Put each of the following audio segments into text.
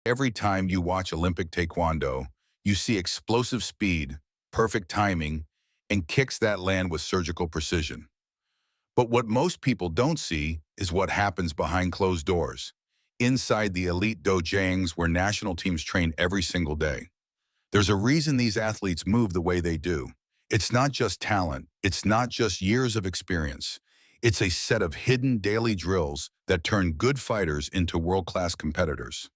every time you watch Olympic Taekwondo, you see explosive speed, perfect timing, and kicks that land with surgical precision. But what most people don't see is what happens behind closed doors, inside the elite dojangs where national teams train every single day. There's a reason these athletes move the way they do. It's not just talent. It's not just years of experience. It's a set of hidden daily drills that turn good fighters into world-class competitors.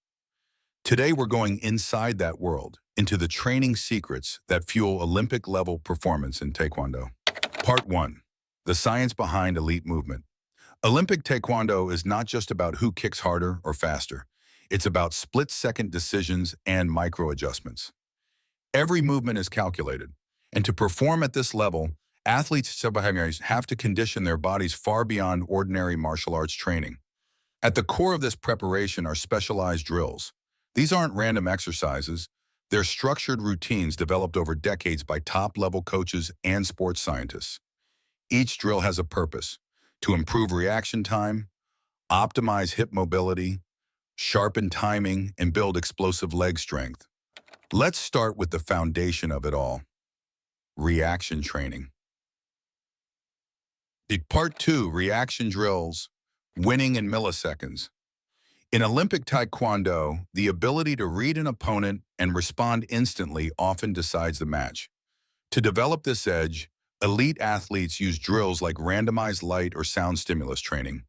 Today, we're going inside that world, into the training secrets that fuel Olympic-level performance in Taekwondo. Part 1. The science behind elite movement. Olympic Taekwondo is not just about who kicks harder or faster. It's about split-second decisions and micro-adjustments. Every movement is calculated, and to perform at this level, athletes have to condition their bodies far beyond ordinary martial arts training. At the core of this preparation are specialized drills. These aren't random exercises. They're structured routines developed over decades by top-level coaches and sports scientists. Each drill has a purpose: to improve reaction time, optimize hip mobility, sharpen timing, and build explosive leg strength. Let's start with the foundation of it all: reaction training. Part 2, reaction drills, winning in milliseconds. In Olympic Taekwondo, the ability to read an opponent and respond instantly often decides the match. To develop this edge, elite athletes use drills like randomized light or sound stimulus training.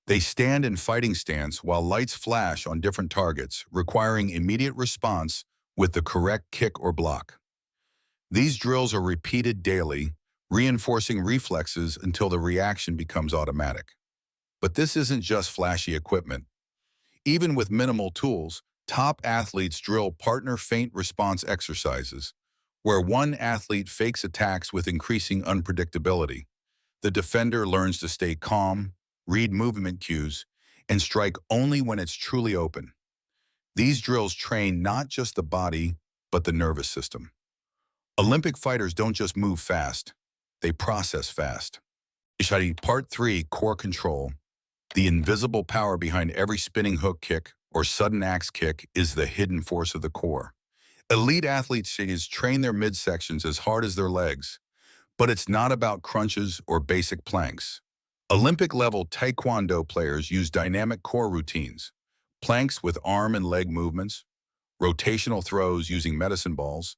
They stand in fighting stance while lights flash on different targets, requiring immediate response with the correct kick or block. These drills are repeated daily, reinforcing reflexes until the reaction becomes automatic. But this isn't just flashy equipment. Even with minimal tools, top athletes drill partner feint response exercises, where one athlete fakes attacks with increasing unpredictability. The defender learns to stay calm, read movement cues, and strike only when it's truly open. These drills train not just the body, but the nervous system. Olympic fighters don't just move fast, they process fast. Part 3, core control. The invisible power behind every spinning hook kick or sudden axe kick is the hidden force of the core. Elite athletes train their midsections as hard as their legs, but it's not about crunches or basic planks. Olympic-level Taekwondo players use dynamic core routines: planks with arm and leg movements, rotational throws using medicine balls,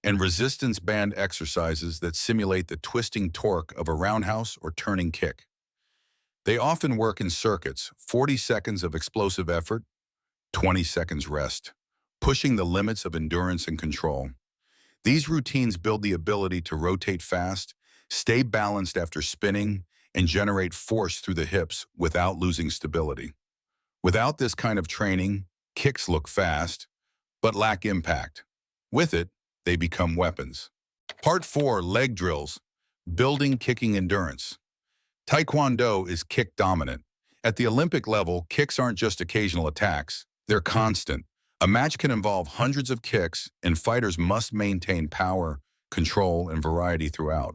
and resistance band exercises that simulate the twisting torque of a roundhouse or turning kick. They often work in circuits: 40 seconds of explosive effort, 20 seconds rest, pushing the limits of endurance and control. These routines build the ability to rotate fast, stay balanced after spinning, and generate force through the hips without losing stability. Without this kind of training, kicks look fast, but lack impact. With it, they become weapons. Part 4, leg drills, building kicking endurance. Taekwondo is kick dominant. At the Olympic level, kicks aren't just occasional attacks, they're constant. A match can involve hundreds of kicks, and fighters must maintain power, control, and variety throughout.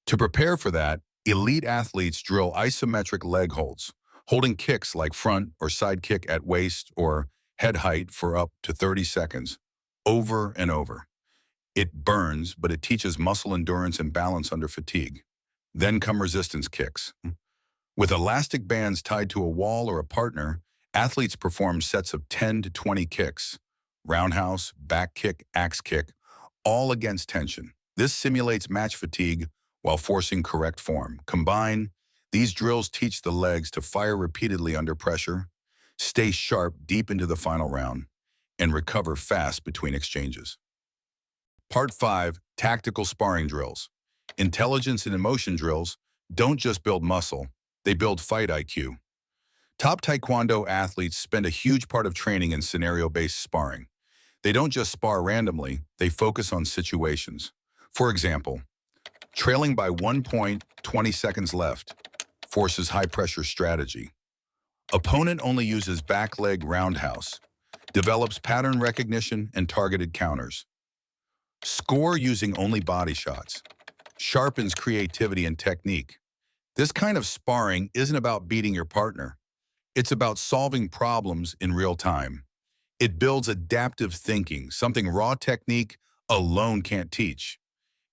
To prepare for that, elite athletes drill isometric leg holds, holding kicks like front or side kick at waist or head height for up to 30 seconds, over and over. It burns, but it teaches muscle endurance and balance under fatigue. Then come resistance kicks. With elastic bands tied to a wall or a partner, athletes perform sets of 10 to 20 kicks: roundhouse, back kick, axe kick, all against tension. This simulates match fatigue while forcing correct form. Combined, these drills teach the legs to fire repeatedly under pressure, stay sharp deep into the final round, and recover fast between exchanges. Part 5, tactical sparring drills. Intelligence and emotion drills don't just build muscle, they build fight IQ. Top Taekwondo athletes spend a huge part of training in scenario-based sparring. They don't just spar randomly, they focus on situations. For example, trailing by 1 point, 20 seconds left, forces high-pressure strategy. Opponent only uses back leg roundhouse, develops pattern recognition and targeted counters. Score using only body shots, sharpens creativity and technique. This kind of sparring isn't about beating your partner. It's about solving problems in real time. It builds adaptive thinking, something raw technique alone can't teach.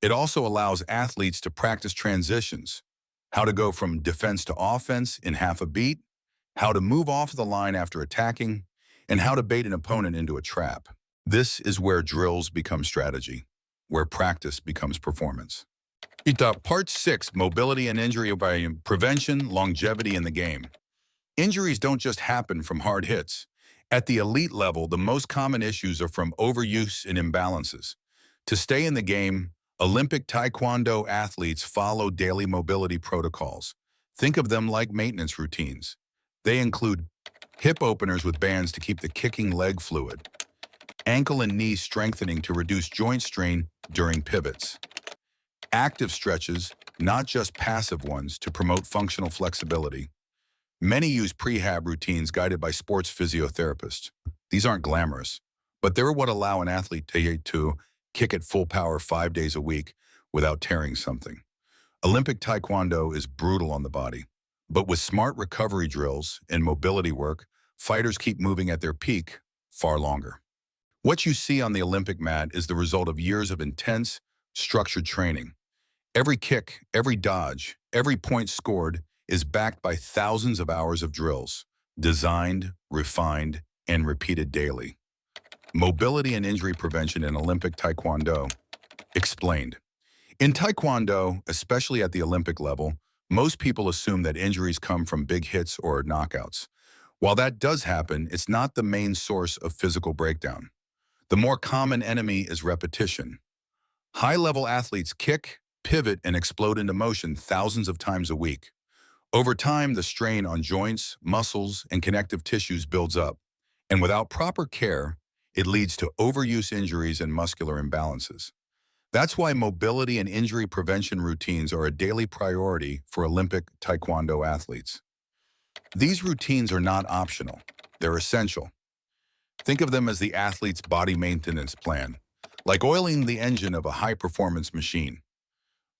It also allows athletes to practice transitions, how to go from defense to offense in half a beat, how to move off the line after attacking, and how to bait an opponent into a trap. This is where drills become strategy, where practice becomes performance. Part 6, Mobility and Injury by Prevention, Longevity in the Game. Injuries don't just happen from hard hits. At the elite level, the most common issues are from overuse and imbalances. To stay in the game, Olympic Taekwondo athletes follow daily mobility protocols. Think of them like maintenance routines. They include hip openers with bands to keep the kicking leg fluid, ankle and knee strengthening to reduce joint strain during pivots, active stretches, not just passive ones, to promote functional flexibility. Many use prehab routines guided by sports physiotherapists. These aren't glamorous, but they're what allow an athlete to kick at full power 5 days a week without tearing something. Olympic Taekwondo is brutal on the body, but with smart recovery drills and mobility work, fighters keep moving at their peak far longer. What you see on the Olympic mat is the result of years of intense, structured training. Every kick, every dodge, every point scored is backed by thousands of hours of drills, designed, refined, and repeated daily. Mobility and injury prevention in Olympic Taekwondo. Explained. In Taekwondo, especially at the Olympic level, most people assume that injuries come from big hits or knockouts. While that does happen, it's not the main source of physical breakdown. The more common enemy is repetition. High-level athletes kick, pivot, and explode into motion thousands of times a week. Over time, the strain on joints, muscles, and connective tissues builds up, and without proper care, it leads to overuse injuries and muscular imbalances. That's why mobility and injury prevention routines are a daily priority for Olympic Taekwondo athletes. These routines are not optional, they're essential. Think of them as the athlete's body maintenance plan, like oiling the engine of a high-performance machine.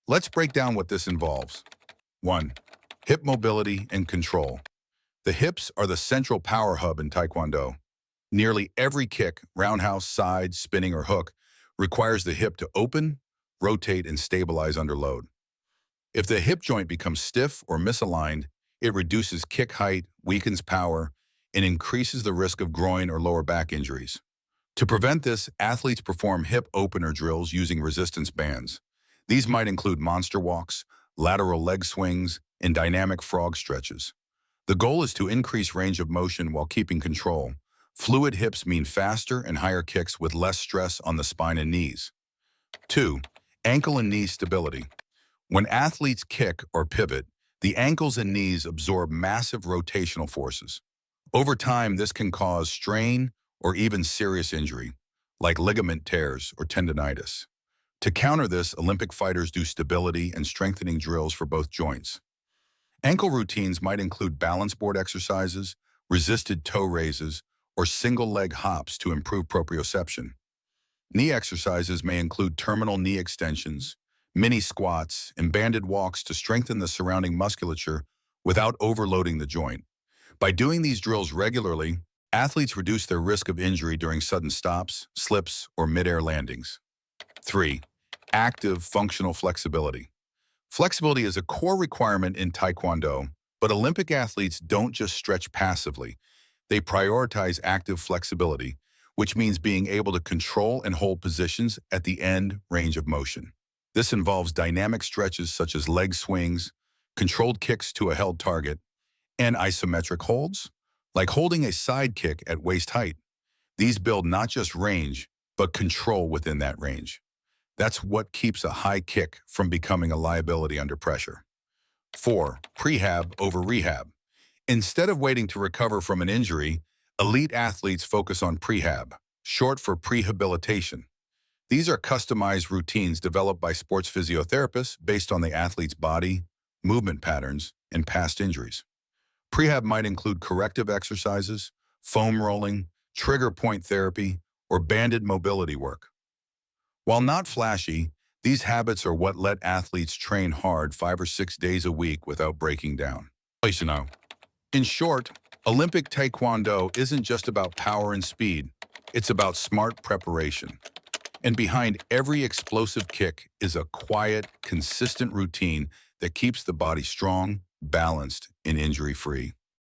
Let's break down what this involves. 1. Hip mobility and control. The hips are the central power hub in Taekwondo. Nearly every kick, roundhouse, side, spinning, or hook requires the hip to open, rotate, and stabilize under load. If the hip joint becomes stiff or misaligned, it reduces kick height, weakens power, and increases the risk of groin or lower back injuries. To prevent this, athletes perform hip opener drills using resistance bands. These might include monster walks, lateral leg swings, and dynamic frog stretches. The goal is to increase range of motion while keeping control. Fluid hips mean faster and higher kicks with less stress on the spine and knees. 2. Ankle and knee stability. When athletes kick or pivot, the ankles and knees absorb massive rotational forces. Over time, this can cause strain or even serious injury, like ligament tears or tendinitis. To counter this, Olympic fighters do stability and strengthening drills for both joints. Ankle routines might include balance board exercises, resisted toe raises, or single-leg hops to improve proprioception. Knee exercises may include terminal knee extensions, mini squats, and banded walks to strengthen the surrounding musculature without overloading the joint. By doing these drills regularly, athletes reduce their risk of injury during sudden stops, slips, or mid-air landings. 3. Active functional flexibility. Flexibility is a core requirement in Taekwondo, but Olympic athletes don't just stretch passively. They prioritize active flexibility, which means being able to control and hold positions at the end range of motion. This involves dynamic stretches such as leg swings, controlled kicks to a held target, and isometric holds, like holding a side kick at waist height. These build not just range, but control within that range. That's what keeps a high kick from becoming a liability under pressure. 4. Prehab over rehab. Instead of waiting to recover from an injury, elite athletes focus on prehab, short for prehabilitation. These are customized routines developed by sports physiotherapists based on the athlete's body, movement patterns, and past injuries. Prehab might include corrective exercises, foam rolling, trigger point therapy, or banded mobility work. While not flashy, these habits are what let athletes train hard 5 or 6 days a week without breaking down. In short, Olympic Taekwondo isn't just about power and speed. It's about smart preparation. And behind every explosive kick is a quiet, consistent routine that keeps the body strong, balanced, and injury-free.